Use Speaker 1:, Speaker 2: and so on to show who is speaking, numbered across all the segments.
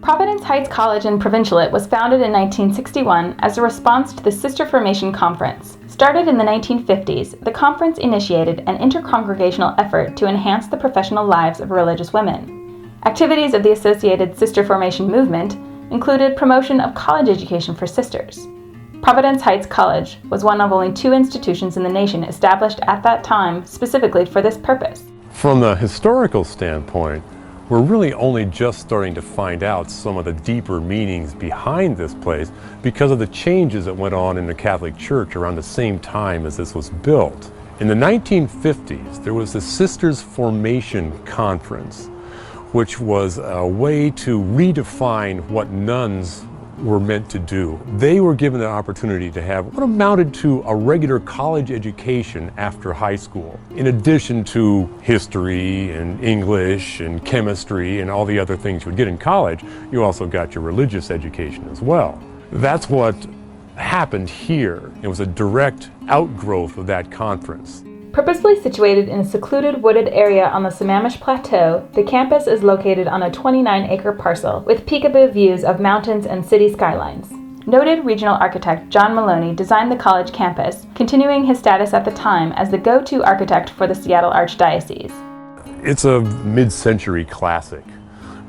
Speaker 1: Providence Heights College in Provincialate was founded in 1961 as a response to the Sister Formation Conference. Started in the 1950s, the conference initiated an intercongregational effort to enhance the professional lives of religious women. Activities of the associated Sister Formation movement included promotion of college education for sisters. Providence Heights College was one of only 2 institutions in the nation established at that time specifically for this purpose.
Speaker 2: From the historical standpoint, we're really only just starting to find out some of the deeper meanings behind this place because of the changes that went on in the Catholic Church around the same time as this was built. In the 1950s, there was the Sisters Formation Conference, which was a way to redefine what nuns were meant to do. They were given the opportunity to have what amounted to a regular college education after high school. In addition to history and English and chemistry and all the other things you would get in college, you also got your religious education as well. That's what happened here. It was a direct outgrowth of that conference.
Speaker 1: Purposefully situated in a secluded wooded area on the Sammamish Plateau, the campus is located on a 29-acre parcel with peekaboo views of mountains and city skylines. Noted regional architect John Maloney designed the college campus, continuing his status at the time as the go-to architect for the Seattle Archdiocese.
Speaker 2: It's a mid-century classic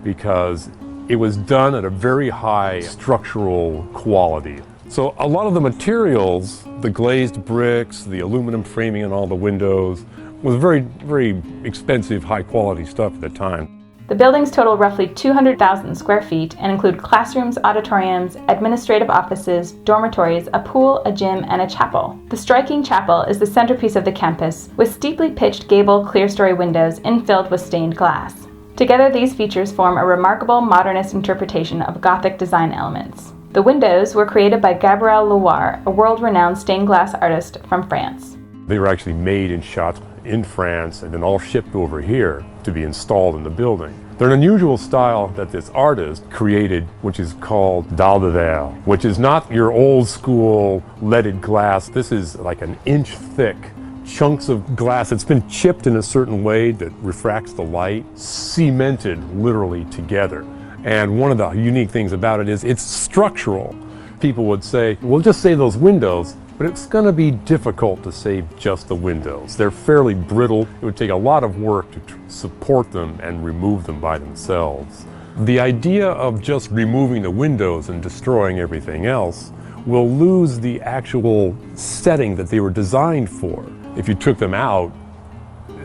Speaker 2: because it was done at a very high structural quality. So a lot of the materials, the glazed bricks, the aluminum framing on all the windows, was very, very expensive, high-quality stuff at the time.
Speaker 1: The buildings total roughly 200,000 square feet and include classrooms, auditoriums, administrative offices, dormitories, a pool, a gym, and a chapel. The striking chapel is the centerpiece of the campus, with steeply pitched gable clear-story windows infilled with stained glass. Together, these features form a remarkable modernist interpretation of Gothic design elements. The windows were created by Gabriel Loire, a world-renowned stained glass artist from France.
Speaker 2: They were actually made and shot in France and then all shipped over here to be installed in the building. They're an unusual style that this artist created, which is called dalle de verre, which is not your old school leaded glass. This is like an inch thick chunks of glass that's been chipped in a certain way that refracts the light, cemented literally together. And one of the unique things about it is it's structural. People would say, we'll just save those windows, but it's going to be difficult to save just the windows. They're fairly brittle. It would take a lot of work to support them and remove them by themselves. The idea of just removing the windows and destroying everything else will lose the actual setting that they were designed for. If you took them out,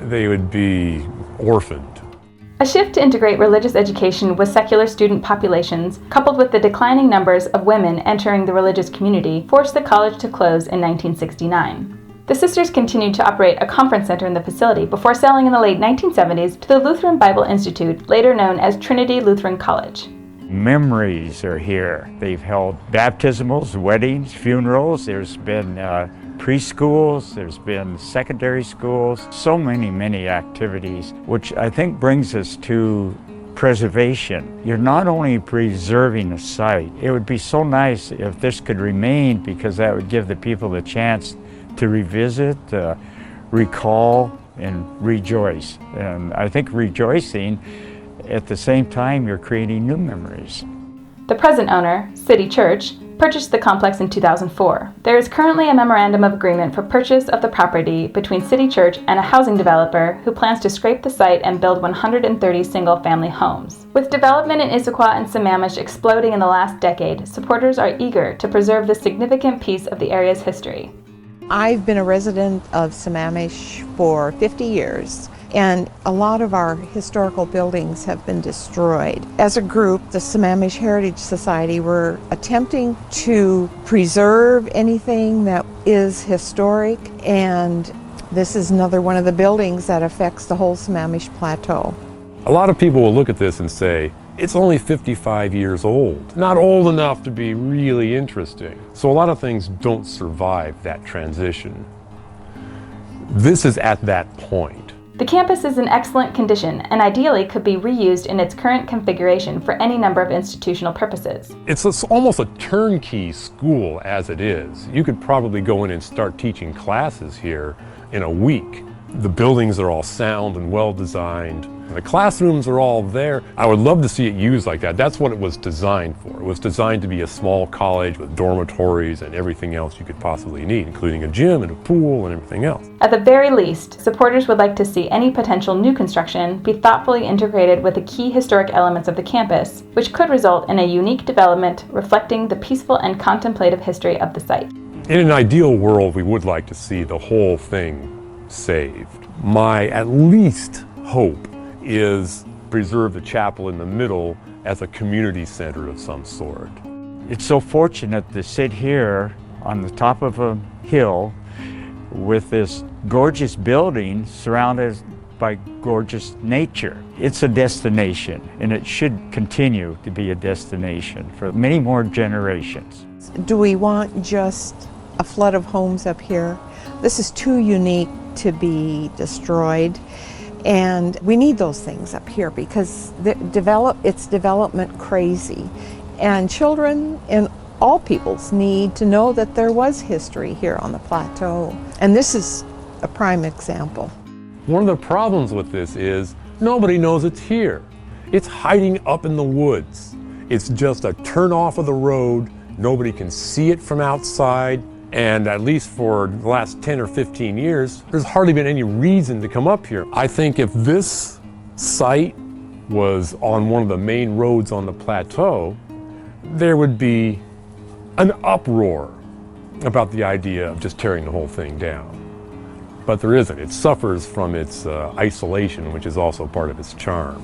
Speaker 2: they would be orphaned.
Speaker 1: A shift to integrate religious education with secular student populations, coupled with the declining numbers of women entering the religious community, forced the college to close in 1969. The sisters continued to operate a conference center in the facility before selling in the late 1970s to the Lutheran Bible Institute, later known as Trinity Lutheran College.
Speaker 3: Memories are here. They've held baptismals, weddings, funerals. There's been preschools, there's been secondary schools, so many activities, which I think brings us to preservation. You're not only preserving a site, it would be so nice if this could remain because that would give the people the chance to revisit, recall, and rejoice. And I think rejoicing, at the same time, you're creating new memories.
Speaker 1: The present owner, City Church, purchased the complex in 2004. There is currently a memorandum of agreement for purchase of the property between City Church and a housing developer who plans to scrape the site and build 130 single-family homes. With development in Issaquah and Sammamish exploding in the last decade, supporters are eager to preserve this significant piece of the area's history.
Speaker 4: I've been a resident of Sammamish for 50 years. And a lot of our historical buildings have been destroyed. As a group, the Sammamish Heritage Society, we're attempting to preserve anything that is historic, and this is another one of the buildings that affects the whole Sammamish Plateau.
Speaker 2: A lot of people will look at this and say, it's only 55 years old. Not old enough to be really interesting. So a lot of things don't survive that transition. This is at that point.
Speaker 1: The campus is in excellent condition and ideally could be reused in its current configuration for any number of institutional purposes.
Speaker 2: It's almost a turnkey school as it is. You could probably go in and start teaching classes here in a week The buildings are all sound and well designed. The classrooms are all there. I would love to see it used like that. That's what it was designed for. It was designed to be a small college with dormitories and everything else you could possibly need, including a gym and a pool and everything else.
Speaker 1: At the very least, supporters would like to see any potential new construction be thoughtfully integrated with the key historic elements of the campus, which could result in a unique development reflecting the peaceful and contemplative history of the site.
Speaker 2: In an ideal world, we would like to see the whole thing saved. My at least hope is preserve the chapel in the middle as a community center of some sort.
Speaker 3: It's so fortunate to sit here on the top of a hill with this gorgeous building surrounded by gorgeous nature. It's a destination, and it should continue to be a destination for many more generations.
Speaker 4: Do we want just a flood of homes up here? This is too unique to be destroyed. And we need those things up here because it's development crazy. And children and all peoples need to know that there was history here on the plateau. And this is a prime example.
Speaker 2: One of the problems with this is nobody knows it's here. It's hiding up in the woods. It's just a turn off of the road. Nobody can see it from outside. And at least for the last 10 or 15 years, there's hardly been any reason to come up here. I think if this site was on one of the main roads on the plateau, there would be an uproar about the idea of just tearing the whole thing down. But there isn't. It suffers from its isolation, which is also part of its charm.